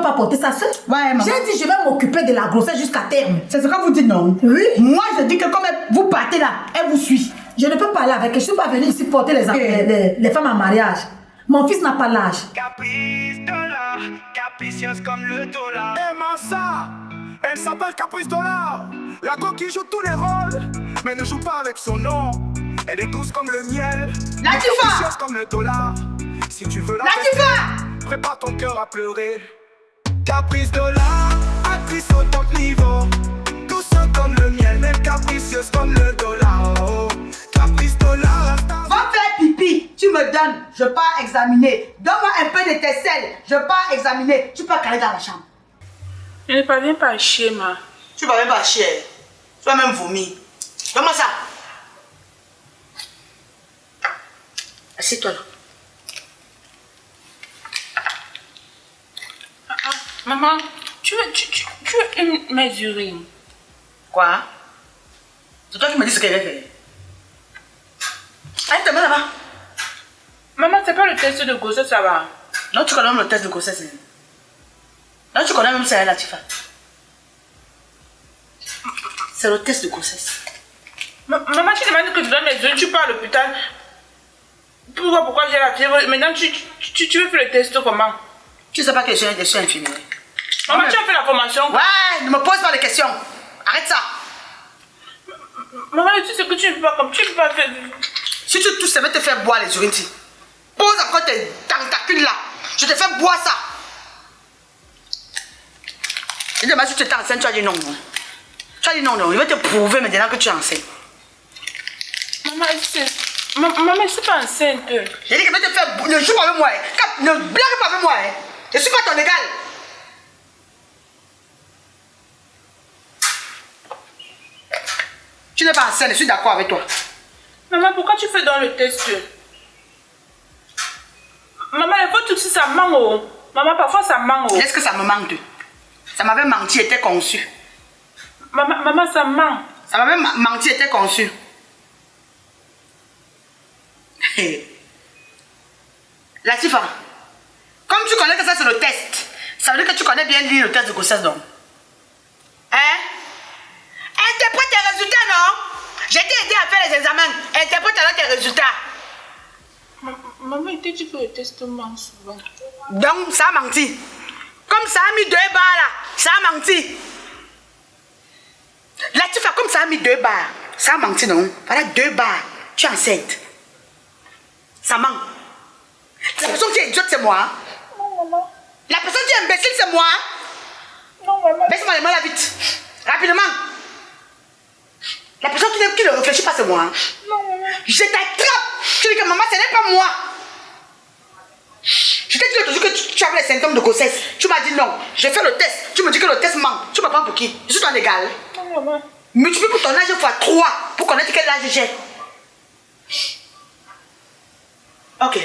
pas porter ça seul. Ouais, maman. J'ai dit, je vais m'occuper de la grossesse jusqu'à terme. C'est ce que vous dites, non? Oui. Moi, je dis que comme vous partez là, elle vous suit. Je ne peux pas aller avec elle. Je ne suis pas venue ici porter les femmes en mariage. Mon fils n'a pas l'âge. Caprice dollar, capricieuse comme le dollar. Aimant ça, elle s'appelle Caprice Dollar. La go qui joue tous les rôles, mais ne joue pas avec son nom. Elle est douce comme le miel, capricieuse comme le dollar. Si tu veux la tester, prépare ton cœur à pleurer. Caprice Dollar, actrice au top niveau. Douce comme le miel, même capricieuse comme le dollar. Oh, Caprice Dollar. Va faire pipi, tu me donnes, je pars examiner. Donne-moi un peu de tes selles, je pars examiner. Tu peux caler dans la chambre. Je ne parviens pas à chier, ma. Tu vas même pas chier. Tu vas même vomir. Donne-moi ça. Assieds-toi là. Maman, tu veux mesurer? Quoi? C'est toi qui me dis ce qu'elle va faire. Allez, te mets là-bas. Maman, c'est pas le test de grossesse, ça va? Non, tu connais même le test de grossesse. Non, tu connais même ça, là, Tifa. C'est le test de grossesse. Maman, tu demandes que je donne les œufs, tu pars à l'hôpital. Pourquoi j'ai la fièvre? Maintenant, tu veux faire le test comment? Tu sais pas que je suis infirmière. Maman, tu as fait la formation? Ouais, ne me pose pas de questions. Arrête ça. Maman, tu sais que tu ne peux pas comme tu ne peux pas faire. Si tu touches, ça va te faire boire les urines. Pose encore tes tentacules là. Je te fais boire ça. Et demain, si tu es enceinte, tu as dit non. Tu as dit non, non. Il va te prouver maintenant que tu es enceinte. Maman, maman, je ne suis pas enceinte. J'ai dit que je vais te faire. Ne joue pas avec moi. Ne blague pas avec moi. Je ne suis pas ton égal. Tu n'es pas enceinte, je suis d'accord avec toi. Maman, pourquoi tu fais dans le test? Maman, il faut tout ça, ça manque. Oh. Maman, parfois ça manque. Oh. Est-ce que ça me manque? Ça m'avait menti, était conçu. Maman, ça manque. Ça m'avait menti, était conçu. Latifa, comme tu connais que ça c'est le test, ça veut dire que tu connais bien lire le test de grossesse, donc. Hein? Interprète tes résultats, non? J'ai aidé à faire les examens. Interprète alors tes résultats. Maman, il te dit que le test manque souvent. Donc, ça a menti. Comme ça a mis 2 barres là, ça a menti. Latifa, comme ça a mis 2 barres, ça a menti, non? Voilà 2 barres. Tu es enceinte. Ça manque. La personne qui est idiote, c'est moi. Non, maman. La personne qui est imbécile, c'est moi. Non, maman. Baisse-moi les mains là vite. Rapidement. La personne qui ne réfléchit pas, c'est moi. Non, maman. Je t'attrape. Tu dis que maman, ce n'est pas moi. Je t'ai dit l'autre jour que tu avais les symptômes de grossesse. Tu m'as dit non. J'ai fait le test. Tu me dis que le test manque. Tu me prends pour qui? Je suis ton égal. Non, maman. Multiplie pour ton âge fois 3 pour connaître quel âge j'ai. Ok.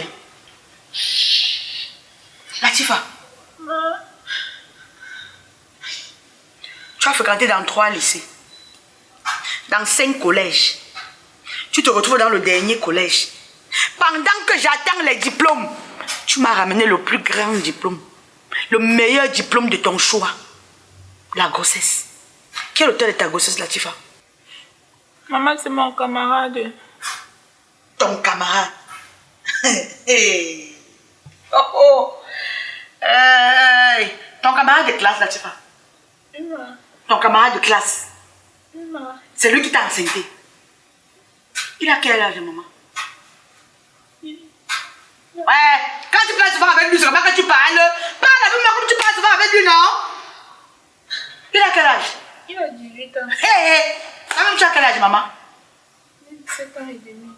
Latifa. Tu as fréquenté dans 3 lycées. Dans 5 collèges. Tu te retrouves dans le dernier collège. Pendant que j'attends les diplômes, tu m'as ramené le plus grand diplôme. Le meilleur diplôme de ton choix. La grossesse. Quel auteur de ta grossesse, Latifa? Maman, c'est mon camarade. Ton camarade. Hey. Oh oh. Hey. Ton camarade de classe, Latifa. Ton camarade de classe. C'est lui qui t'a enceinté. Il a quel âge, maman? Ouais, quand tu parles souvent avec lui, c'est pas que tu parles. Parle avec moi comme tu parles souvent avec lui, non? Il a quel âge? Il a 18 ans. Hé, hé. Toi-même, tu as quel âge, maman? 7 ans et demi.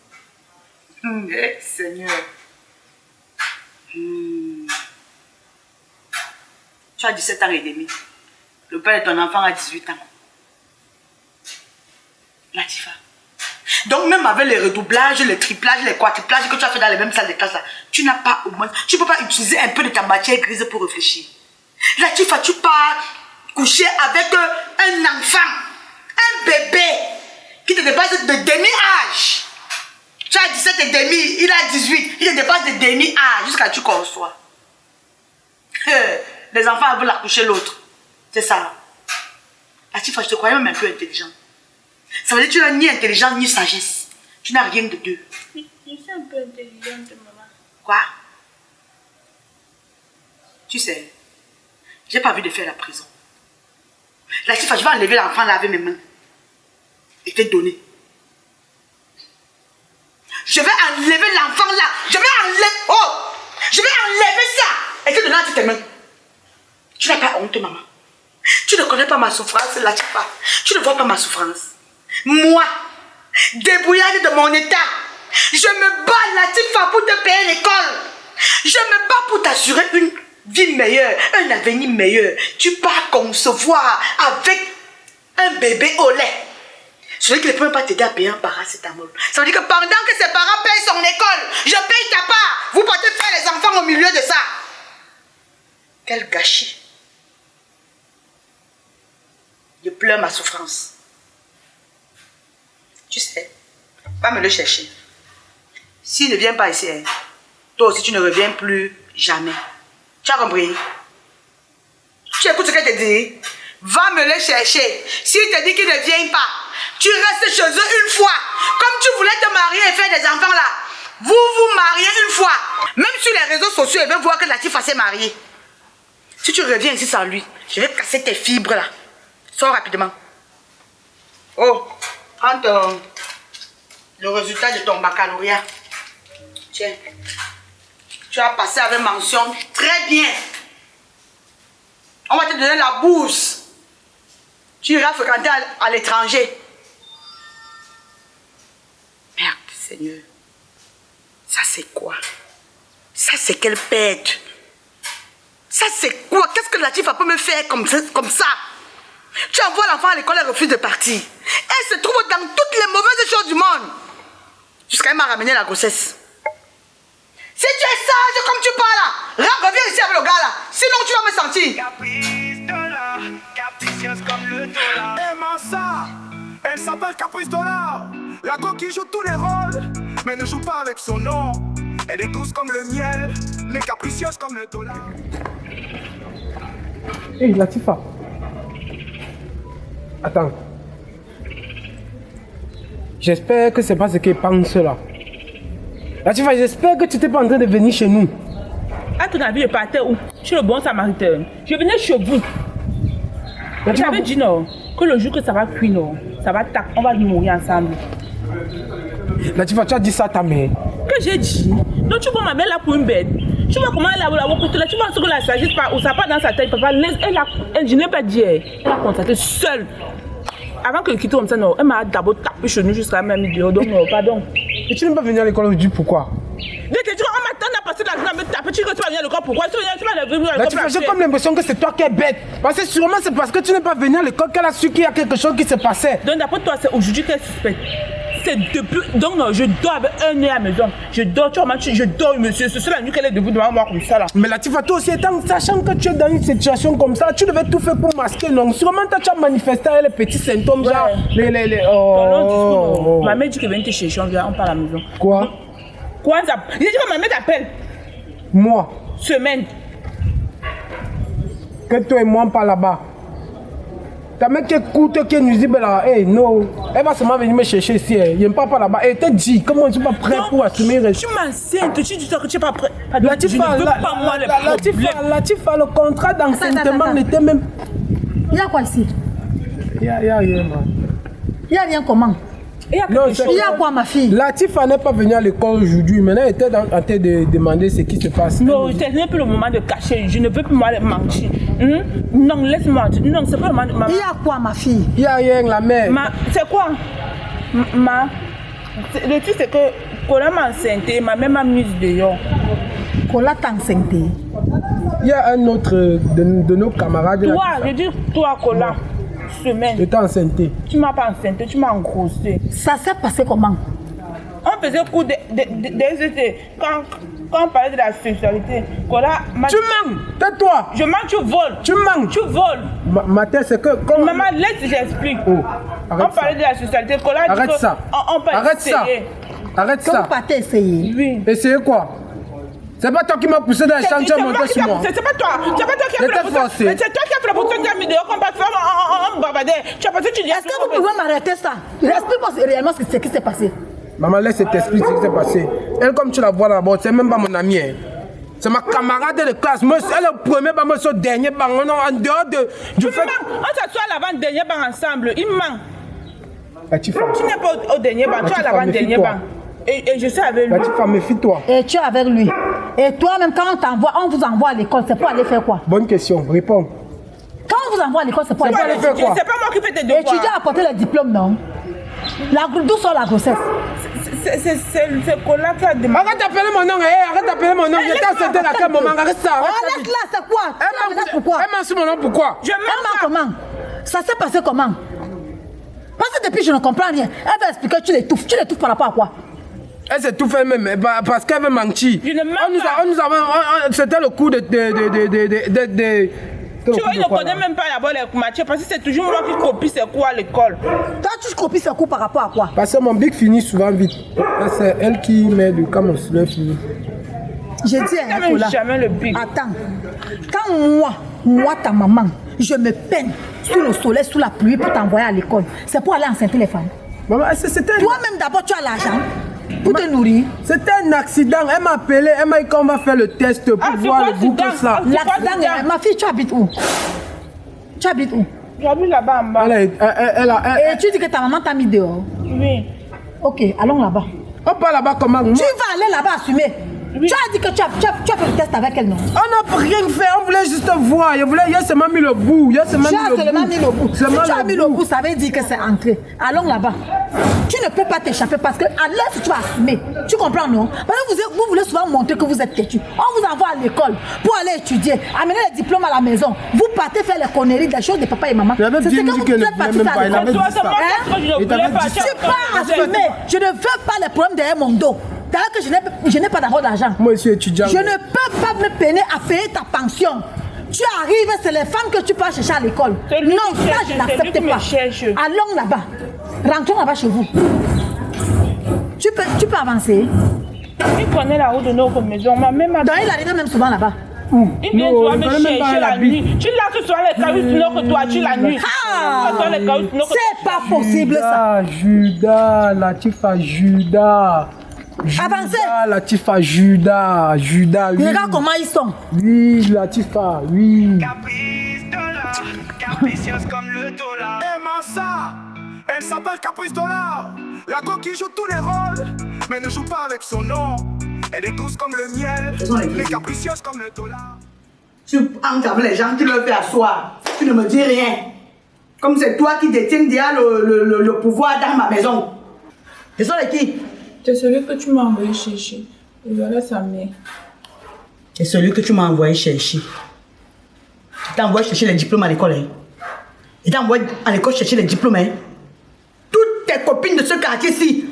Seigneur. Tu as 17 ans et demi. Le père de ton enfant a 18 ans. Latifa. Donc même avec les redoublages, les triplages, les quadruplages que tu as fait dans les mêmes salles de classe là, tu n'as pas au moins, tu ne peux pas utiliser un peu de ta matière grise pour réfléchir. Latifa, tu pars coucher avec un enfant, un bébé qui te dépasse de demi-âge. Tu as 17 et demi, il a 18, il te dépasse de demi-âge jusqu'à ce que tu conçois. les enfants veulent accoucher l'autre. C'est ça. Latifa, je te croyais même un peu intelligent. Ça veut dire que tu n'as ni intelligence ni sagesse. Tu n'as rien de deux. Je suis un peu intelligente, maman. Quoi? Tu sais, j'ai pas envie de faire la prison. Latifa, je vais enlever l'enfant là avec mes mains. Et te donner. Je vais enlever l'enfant là. Je vais enlever ça. Et te donner entre tes mains. Tu n'as pas honte, maman. Tu ne connais pas ma souffrance, Latifa. Tu ne vois pas ma souffrance. Moi, débrouillade de mon état, je me bats, Latifa, pour te payer l'école. Je me bats pour t'assurer une vie meilleure, un avenir meilleur. Tu pars concevoir avec un bébé au lait. Je veux qu'il ne peut même pas t'aider à payer un paracétamol. Ça veut dire que pendant que ses parents payent son école, je paye ta part. Vous partez faire les enfants au milieu de ça. Quel gâchis. Je pleure ma souffrance. Tu sais, va me le chercher. S'il ne vient pas ici, toi aussi tu ne reviens plus jamais. Tu as compris? Tu écoutes ce qu'elle te dit? Va me le chercher. S'il te dit qu'il ne vient pas, tu restes chez eux une fois. Comme tu voulais te marier et faire des enfants là. Vous vous mariez une fois. Même sur les réseaux sociaux, ils veulent voir que Latifa s'est mariée. Si tu reviens ici sans lui, je vais casser tes fibres là. Sors rapidement. Oh, prends le résultat de ton baccalauréat. Tiens. Tu as passé avec mention. Très bien. On va te donner la bourse. Tu iras fréquenter à l'étranger. Merde, Seigneur. Ça c'est quoi? Ça c'est quelle bête? Ça c'est quoi? Qu'est-ce que Latifa peut me faire comme ça? Tu envoies l'enfant à l'école et refuse de partir. Elle se trouve dans toutes les mauvaises choses du monde. Jusqu'à elle m'a ramené la grossesse. Si tu es sage comme tu parles là, reviens ici avec le gars là. Sinon tu vas me sentir. Caprice dollar, capricieuse comme le dollar. Aimant ça, elle s'appelle Caprice dollar. La go qui joue tous les rôles, mais ne joue pas avec son nom. Elle est douce comme le miel, mais capricieuse comme le dollar. Hey Latifa. Attends. J'espère que c'est pas ce qu'il pense là. Latifa, j'espère que tu n'es pas en train de venir chez nous. À ton avis, je partais où? Je suis le bon samaritain. Je venais chez vous. J'avais dit non, que le jour que ça va cuire, non, ça va tac, on va mourir ensemble. Latifa, tu as dit ça à ta mère. Que j'ai dit? Donc tu vois ma mère là pour une bête. Tu vois comment elle a côté là, tu vois ce que la sagesse ou ça part dans sa tête, papa, je n'ai pas dit, elle a constaté seule. Avant que je quitte comme ça, non, elle m'a d'abord tapé chez nous jusqu'à même vidéo, donc non, pardon. Et tu n'es pas venu à l'école aujourd'hui, pourquoi? Dès que tu vois, on m'attend à passer la journée à me taper, tu ne vas pas venir à l'école, pourquoi? Tu vas venir à l'école. J'ai comme l'impression que c'est toi qui es bête. Parce que sûrement c'est parce que tu n'es pas venu à l'école qu'elle a su qu'il y a quelque chose qui se passait. Donc d'après toi, c'est aujourd'hui qu'elle suspecte. C'est depuis. Donc non, je dors avec un nez à la maison. Je dors, tu vois, je dors, monsieur. C'est la nuit qu'elle est debout devant moi comme ça là. Mais Latifa, toi aussi, sachant que tu es dans une situation comme ça, tu devais tout faire pour masquer, non? Sûrement tu as manifesté les petits symptômes, genre Oh. Ma mère dit qu'elle vient te chercher, on parle à la maison. Quoi? Quoi ça? Il dit que ma mère t'appelle. Moi? Semaine. Que toi et moi on parle là-bas. Ta mère qui écoute, qui est nuisible là, hey, non. Elle va seulement venir me chercher ici. Il n'y a pas là-bas. Elle te dit, comment tu n'es pas prêt pour assumer le Tu m'enceintes, tu dis que tu n'es pas prêt. Latifa, le contrat d'enseignement n'était même. Il y a quoi ici? Il y a rien, man. Il y a rien comment? Il y a quoi, ma fille? Latifa n'est pas venue à l'école aujourd'hui. Maintenant, elle était en train de demander ce qui se passe. Non, ce n'est plus le moment de cacher. Je ne veux plus mentir. Non, laisse-moi. Non, c'est pas le moment de mentir. Il y a quoi, ma fille? Il n'y a rien, la mère. C'est quoi? Le truc, c'est que Kola m'a enceinté, ma mère m'a mise dehors. Kola t'a enceinté? Il y a un autre de nos camarades. Toi, je dis toi, Kola. Semaine. Je t'ai enceinté. Tu m'as pas enceinté, tu m'as engrossé. Ça s'est passé comment? On faisait cours quand on parlait de la sexualité. Tu mens, tais-toi. Je mens, tu voles. Tu mens. Tu voles. Ma tête, c'est que. Maman, laisse, j'explique. Oh, on parlait de la sexualité. Arrête ça. On peut Arrête ça. Arrête ça. Comment pas t'essayer? Oui. Essayer quoi? C'est pas toi qui m'as poussé dans les champs, tu as monté sur moi. C'est pas toi. C'est pas toi qui as fait la position. C'est toi qui as fait la position, tu as mis dehors qu'on passe en bavardé. Tu as pensé que tu dis. Est-ce que vous pouvez m'arrêter ça? Explique-moi réellement ce qui s'est passé. Maman, laisse t'expliquer ce qui s'est passé. Elle, comme tu la vois là-bas, c'est même pas mon amie. Hein. C'est ma camarade de classe. Moi, elle est le premier, moi, c'est le dernier. En dehors du fait. On s'assoit à l'avant-dernier banc ensemble. Il me manque. Tu n'es pas au dernier banc, tu es à l'avant-dernier banc. Et je suis avec lui. Latifa, méfie-toi. Et tu es avec lui. Et toi-même, quand on vous envoie à l'école, c'est pour aller faire quoi? Bonne question, réponds. Quand on vous envoie à l'école, c'est pour aller faire quoi? C'est pas moi qui fais tes devoirs. Étudier à apporter les diplômes, non? D'où sort la grossesse? C'est Cola qui a demandé. Arrête d'appeler mon nom, arrête d'appeler mon nom. J'étais enceinte à quel moment? Arrête ça. Arrête là, c'est quoi? Pourquoi? Elle m'a su mon nom, pourquoi? Je m'aime comment? Ça s'est passé comment? Parce que depuis, je ne comprends rien. Elle va expliquer, tu l'étouffes. Tu l'étouffes par rapport à quoi? Elle s'est tout fait même, parce qu'elle veut mentir. Je ne mens pas. C'était le coup de... Tu vois, il ne connaît même pas d'abord les matières parce que c'est toujours moi qui copie ses cours à l'école. Toi, tu copies ses cours par rapport à quoi? Parce que mon bic finit souvent vite. C'est elle qui met du quand mon soleil finit. J'ai dit à Nicolas, jamais le bic. Attends, quand moi, ta maman, je me peine sous le soleil, sous la pluie pour t'envoyer à l'école, c'est pour aller enceinte les femmes. Maman, c'était... Toi-même d'abord, tu as l'argent pour te nourrir. C'était un accident. Elle m'a appelé, elle m'a dit qu'on va faire le test pour voir le goût que ça. L'accident, ma fille, tu habites où? Tu habites où? J'habite là-bas en bas. Et tu dis que ta maman t'a mis dehors? Oui. Ok, allons là-bas. On part là-bas comment? Tu vas aller là-bas assumer. Oui. Tu as dit que tu as fait le test avec elle, non? On n'a rien fait, on voulait juste voir. Il a seulement mis le bout. Tu as seulement mis le bout. Si tu as mis le bout, ça veut dire que c'est entré. Allons là-bas. Tu ne peux pas t'échapper parce que à l'heure tu vas assumer. Tu comprends, non? Parce que vous voulez souvent montrer que vous êtes têtu. On vous envoie à l'école pour aller étudier, amener les diplômes à la maison. Vous partez faire les conneries, des choses de papa et maman. C'est ce que vous faites partie de ça. Tu peux assumer. Je ne veux pas les problèmes derrière mon dos. D'ailleurs que je n'ai pas d'abord d'argent. Moi, je suis étudiant. Je ne peux pas me peiner à payer ta pension. Tu arrives, c'est les femmes que tu peux chercher à l'école. Non, ça, je n'accepte pas. Allons là-bas. Rentrons là-bas chez vous. Tu peux avancer. Il connaît la route de notre maison. Ma même donc, il arrive même souvent là-bas. Il vient souvent me chercher la nuit. Tu l'as que souvent les cailloux sur notre toiture la nuit. C'est pas possible ça. Judas, Latifa, Judas. Avancez. Latifa, Judas, oui. Regarde comment ils sont. Oui, Latifa, oui. Caprice dollar, capricieuse comme le dollar. Aimant ça, elle s'appelle Caprice dollar. La go qui joue tous les rôles, mais ne joue pas avec son nom. Elle est douce comme le miel, mais capricieuse comme le dollar. Tu entres avec les gens, tu leur fais asseoir. Tu ne me dis rien. Comme c'est toi qui détiens déjà le pouvoir dans ma maison. Ce sont les qui? C'est celui que tu m'as envoyé chercher. Et voilà sa mère. C'est celui que tu m'as envoyé chercher. Tu t'as envoyé chercher les diplômes à l'école. Hein? Et t'as envoyé à l'école chercher les diplômes. Hein? Toutes tes copines de ce quartier-ci,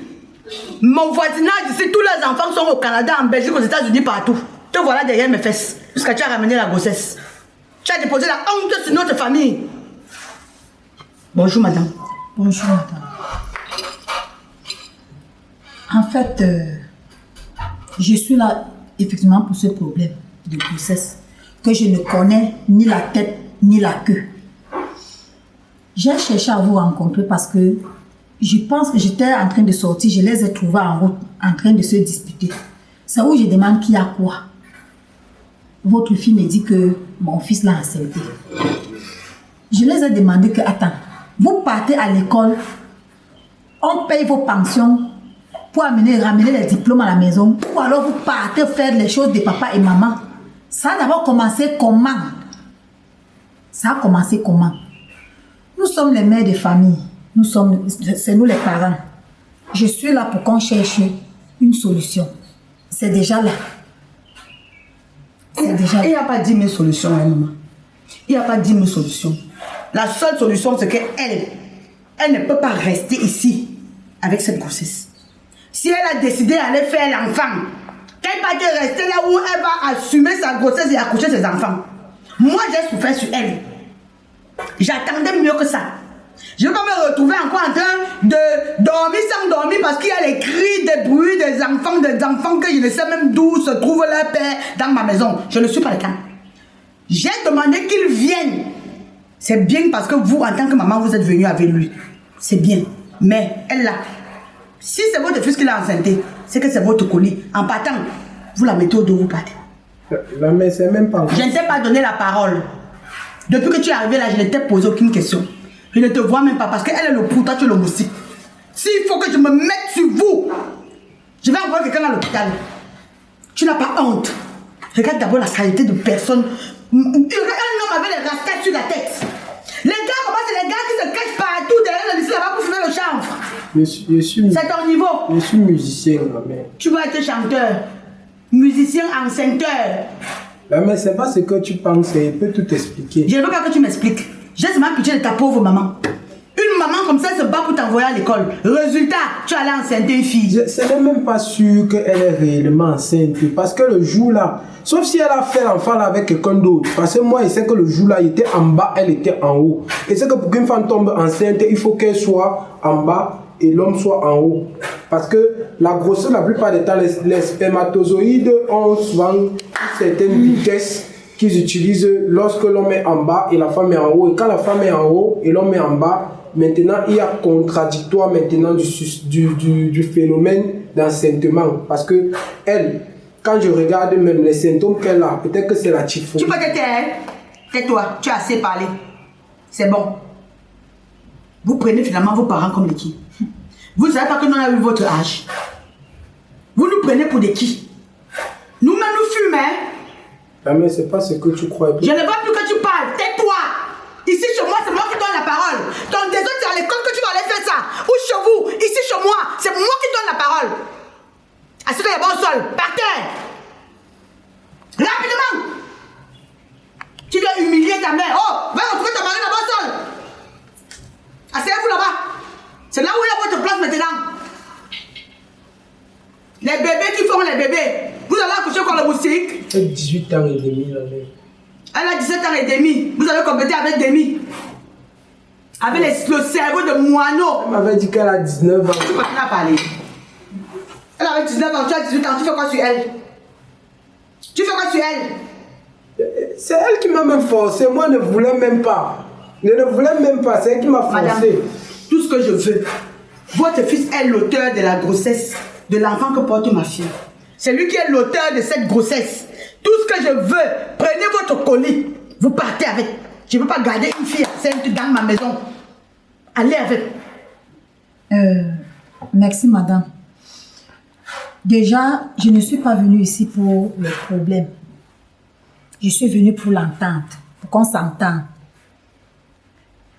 mon voisinage ici, tous les enfants sont au Canada, en Belgique, aux États-Unis, partout. Te voilà derrière mes fesses. Jusqu'à tu as ramené la grossesse. Tu as déposé la honte sur notre famille. Bonjour, madame. Bonjour, madame. En fait, je suis là effectivement pour ce problème de grossesse que je ne connais ni la tête ni la queue. J'ai cherché à vous rencontrer parce que je pense que j'étais en train de sortir, je les ai trouvés en route, en train de se disputer. C'est où je demande qui a quoi. Votre fille me dit que mon fils l'a insulté. Je les ai demandé que, attends, vous partez à l'école, on paye vos pensions, pour ramener les diplômes à la maison, ou alors vous partez faire les choses de papa et maman. Ça a d'abord commencé comment? Ça a commencé comment? Nous sommes les mères de famille. C'est nous les parents. Je suis là pour qu'on cherche une solution. C'est déjà là. C'est déjà là. Il n'y a pas 10 000 solutions, hein, maman. Il n'y a pas 10 000 solutions. La seule solution, c'est qu'elle ne peut pas rester ici avec cette grossesse. Si elle a décidé d'aller faire l'enfant, qu'elle va rester là où elle va assumer sa grossesse et accoucher ses enfants. Moi, j'ai souffert sur elle. J'attendais mieux que ça. Je vais pas me retrouver encore en train de dormir sans dormir parce qu'il y a les cris, des bruits des enfants que je ne sais même d'où se trouve leur père dans ma maison. Je ne suis pas le cas. J'ai demandé qu'ils viennent. C'est bien parce que vous, en tant que maman, vous êtes venu avec lui. C'est bien. Mais elle là, si c'est votre fils qui l'a enceinté, c'est que c'est votre colis. En partant, vous la mettez au dos, vous partez. La mère, c'est même pas... Je ne t'ai pas donné la parole. Depuis que tu es arrivé là, je ne t'ai posé aucune question. Je ne te vois même pas parce qu'elle est le pou, toi tu es le moustique. S'il faut que je me mette sur vous, je vais envoyer quelqu'un à l'hôpital. Tu n'as pas honte. Regarde d'abord la qualité de personne. Un homme avec les rascals sur la tête. Les gars, comment c'est les gars qui se cachent partout derrière le lycée là-bas pour fumer le chanvre. C'est ton niveau. Je suis musicien, ma mère. Tu vas être chanteur, musicien, enceinteur. La mère, c'est pas ce que tu penses, elle peut tout expliquer. Je ne veux pas que tu m'expliques. J'ai seulement pitié de ta pauvre maman. Une maman comme ça se bat pour t'envoyer à l'école. Résultat, tu allais enceinter une fille. Je n'est même pas sûr qu'elle est réellement enceinte. Parce que le jour là, sauf si elle a fait l'enfant là avec quelqu'un d'autre. Parce que moi, je sais que le jour là, il était en bas, elle était en haut. Et c'est que pour qu'une femme tombe enceinte, il faut qu'elle soit en bas et l'homme soit en haut. Parce que la grossesse, la plupart des temps, les spermatozoïdes ont souvent une certaine vitesse qu'ils utilisent lorsque l'homme est en bas et la femme est en haut. Et quand la femme est en haut et l'homme est en bas, maintenant il y a contradictoire maintenant du phénomène d'enceintement. Parce que elle, quand je regarde même les symptômes qu'elle a, peut-être que c'est la typhoïde. Tu peux te taire. Tais-toi, tu as assez parlé. C'est bon. Vous prenez finalement vos parents comme des qui? Vous ne savez pas que nous avons eu votre âge. Vous nous prenez pour des qui? Nous-mêmes nous fumons, hein? Ah mais c'est pas ce que tu crois. Je ne veux plus que tu parles. Tais-toi. Ici chez moi, c'est moi qui donne la parole. Ton désordre, c'est à l'école que tu vas aller faire ça. Ou chez vous, ici chez moi, c'est moi qui donne la parole. Asseyez les bons sols. Partez. Rapidement. Tu dois humilier ta mère. Oh, va retrouver ta mari là-bas seul. Asseyez-vous là-bas. C'est là où il y a votre place maintenant. Les bébés qui font les bébés. Vous allez accoucher comme le moustique. Elle a 18 ans et demi, la mère. Elle a 17 ans et demi. Vous avez complété avec demi. Avec le cerveau de moineau. Elle m'avait dit qu'elle a 19 ans. Tu continues à parler. Elle avait 19 ans, tu as 18 ans. Tu fais quoi sur elle? Tu fais quoi sur elle? C'est elle qui m'a même forcé. Moi, je ne voulais même pas. Je ne voulais même pas. C'est elle qui m'a forcé. Madame, tout ce que je veux, votre fils est l'auteur de la grossesse de l'enfant que porte ma fille. C'est lui qui est l'auteur de cette grossesse. Tout ce que je veux, prenez votre colis, vous partez avec. Je ne veux pas garder une fille enceinte dans ma maison. Allez avec. Merci, madame. Déjà, je ne suis pas venue ici pour le problème. Je suis venue pour l'entente, pour qu'on s'entende.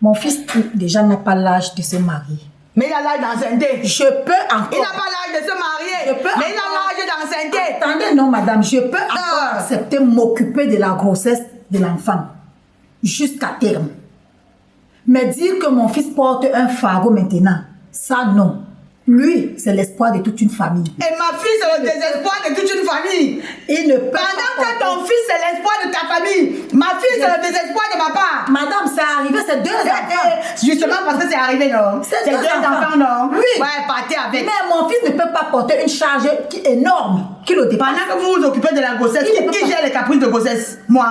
Mon fils, déjà, n'a pas l'âge de se marier. Mais il a l'âge d'enceinte. Je peux encore... Il n'a pas l'âge de se marier. Mais il a l'âge d'enceinte. Attendez, non, madame, je peux encore accepter m'occuper de la grossesse de l'enfant jusqu'à terme. Mais dire que mon fils porte un fardeau maintenant, ça non. Lui, c'est l'espoir de toute une famille. Et ma fille, c'est le désespoir de toute une famille. Il ne peut Pendant pas que ton fils, c'est l'espoir de ta famille, ma fille, c'est le désespoir de ma part. Madame, c'est arrivé, c'est deux enfants. Justement parce que c'est arrivé, non? C'est deux enfants, non? Oui. Ouais, partez avec. Mais mon fils ne peut pas porter une charge énorme qui le dépasse. Pendant que vous vous occupez de la grossesse, qui gère les caprices de grossesse? Moi.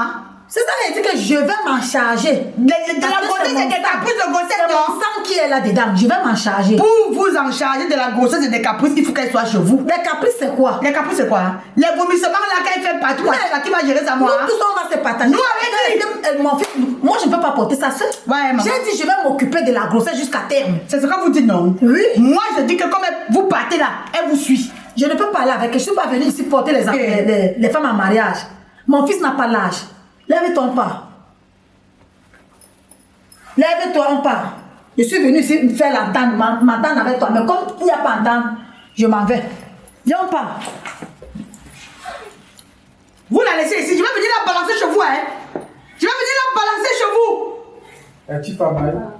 C'est ça, il dit que je vais m'en charger. De la grossesse et des caprices de grossesse, c'est mon non? sang qui est là-dedans. Je vais m'en charger. Pour vous en charger de la grossesse et des caprices, il faut qu'elle soit chez vous. Les caprices, c'est quoi? Les caprices, c'est quoi? Les vomissements là, qu'elle fait partout, c'est là qui va gérer ça, moi. Nous, tout ça, on va se partager. Nous, avec lui. Mon fils, moi, je ne peux pas porter ça seul. Ouais, maman. J'ai dit, je vais m'occuper de la grossesse jusqu'à terme. C'est ce que vous dites, non? Oui. Moi, je dis que comme vous partez là, elle vous suit. Je ne peux pas aller avec elle. Je ne suis pas venue ici porter les femmes en mariage. Mon fils n'a pas l'âge. Lève-toi, on part. Lève-toi, on part. Je suis venue ici faire l'entente, m'entendre avec toi. Mais comme il n'y a pas d'entente, je m'en vais. Viens, on part. Vous la laissez ici. Je vais venir la balancer chez vous, hein. Je vais venir la balancer chez vous. Un petit pas mal.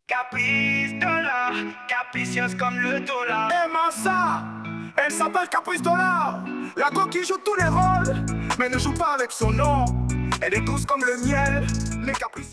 Caprice dollar, capricieuse comme le dollar. Aimant ça, elle s'appelle Caprice Dollar. La go qui joue tous les rôles, mais ne joue pas avec son nom. Elle est douce comme le miel, les capricieux.